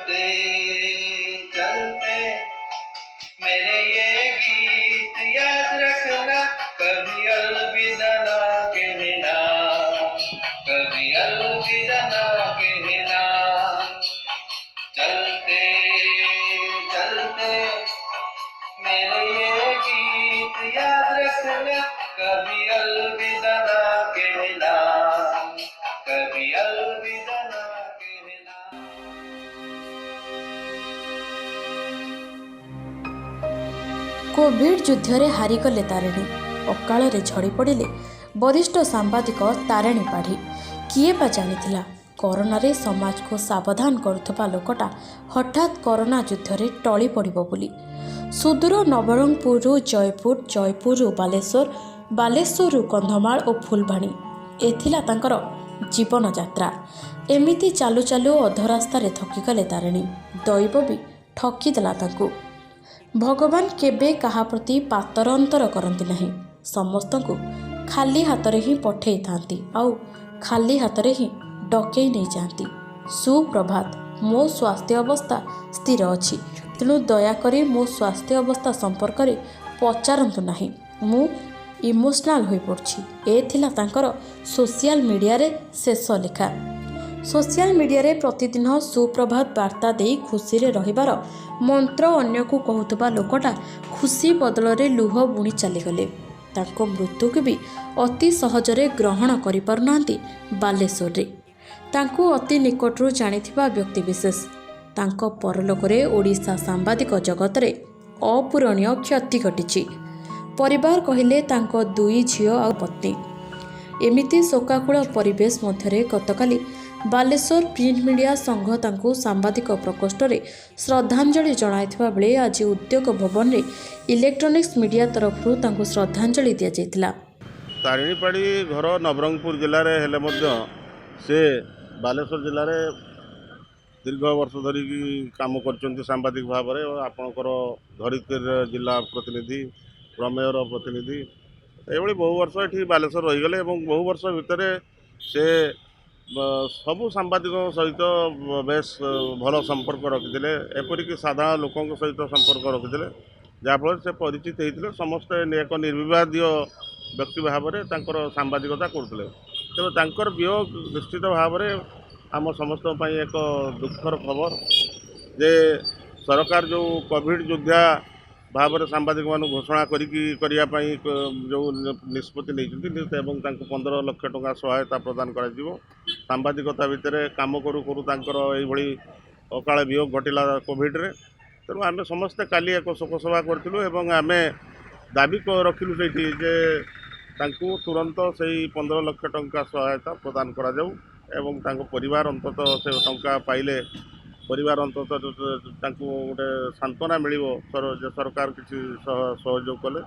चलते चलते मेरे ये गीत याद रखना, कभी अलविदा ना कहना, कभी अलविदा ना कहना। चलते चलते मेरे ये गीत याद रखना, कभी अलविदा ना कहना, कभी अलविदा ना कहना। कोविड युद्धरे हारिगले तारिणी। अकाଳରେ झड़ी पड़े वरिष्ठ सांबादिक तारिणी पाढ़ी। किए बा जानिथिला कोरोनारे समाज को सावधान करुथबा लोकटा हठात कोरोना युद्धरे टली पड़िबो बोली। सुदूर नवरंगपुरु जयपुर, जयपुरु बालेश्वर, बालेश्वरु कंधमाल और फुलबाणी एथिला तांकर जीवन यात्रा। एमिति चालू चालू अधरास्तारे थकिगले तारिणी। दैव भी ठकीदेला तांकु। भगवान केबे कहा प्रति पातर अंतर करती नहीं। समस्तंकु खाली हाथरे ही पठेई थांती आउ खाली हाथरे ही डकई नहीं जाती। सुप्रभात, मो स्वास्थ्य अवस्था स्थिर अच्छी, तेणु दयाकरी मो स्वास्थ्य अवस्था संपर्क में पचारंतु नहीं, मु इमोशनाल हो पड़ी। एथिला तांकर सोशल मीडिया रे शेष लेखा। सोशल मीडिया रे प्रतिदिन सुप्रभात वार्ता दे खुशी रे रहिबार मंत्र अन्य को कहूथबा लोकटा खुशी बदल रे लुह बुणी चलीगले। तांको मृत्यु को भी अति सहजरे ग्रहण करि पारुनांती बालेश्वर रे। तांको अति निकटरू जानिथिबा व्यक्तिविशेष। तांको परलोकरे ओडिशा सांबादिक जगत रे अपूरणीय क्षति घटिछि। परिवार कहिले तांको 2 झियो आ पत्नी। एमिति शोकाकुल परिवेश मध्यरे गतकाली बालेश्वर प्रिंट मीडिया संघ तांको सांबादिक प्रकोष्ठ रे श्रद्धांजलि जणाइथिबा बेले आज उद्योग भवन रे इलेक्ट्रोनिक्स मीडिया तरफरु तांको श्रद्धांजलि दिया जायतिला। तारिणी पाड़ी घर नवरंगपुर जिले रे हेले मध्य से बालेश्वर जिले रे दीर्घ वर्ष धरी काम करचंती सांबादिक भाव रे। आपनकर धरित्र जिला प्रतिनिधि, प्रमेयर प्रतिनिधि एभली बहु वर्ष एठी बालेश्वर रही गले एवं बहु वर्ष भितर से सबू सांबादिक सहित बेस भल संपर्क रखिते। एपरिक साधारण लोकों सहित संपर्क रखिते, जहाँफल से परिचित होते। समस्त एक निर्विवादीय व्यक्ति भाव में सांबादिकता करते। तेज वियोग निश्चित भाव में आम समस्त एक दुखर खबर जे सरकार जो कोविड योद्धा भाव में सांबादिक मान घोषणा करने जो निष्पत्ति नहीं 15 लाख टंका सहायता प्रदान कर सांबादिकता भितर काम करू करू ये अकाल वियोग घटिला कोविड रे। तेणु आम समस्ते काली एक शोकसभा करूँ आम दाबी रखिलु से तुरंत से 15 लाख टंका सहायता प्रदान करा जाऊ एवं परिवार अंतत से टंका पाइले परिवार अंतत गोटे सांत्वना मिल सरकार किसी सहयोग कले।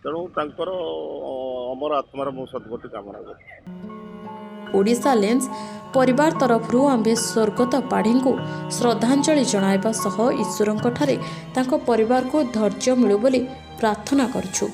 तेणु अमर आत्मार मो सद्गति कामना कर। ओडिशा लेंस परिवार तरफरु आंबे स्वर्गत पाढ़ी को श्रद्धांजलि जणाइबा सह ईश्वरंक ठारे तांको परिवार को धैर्य मिलु बोली प्रार्थना करछु।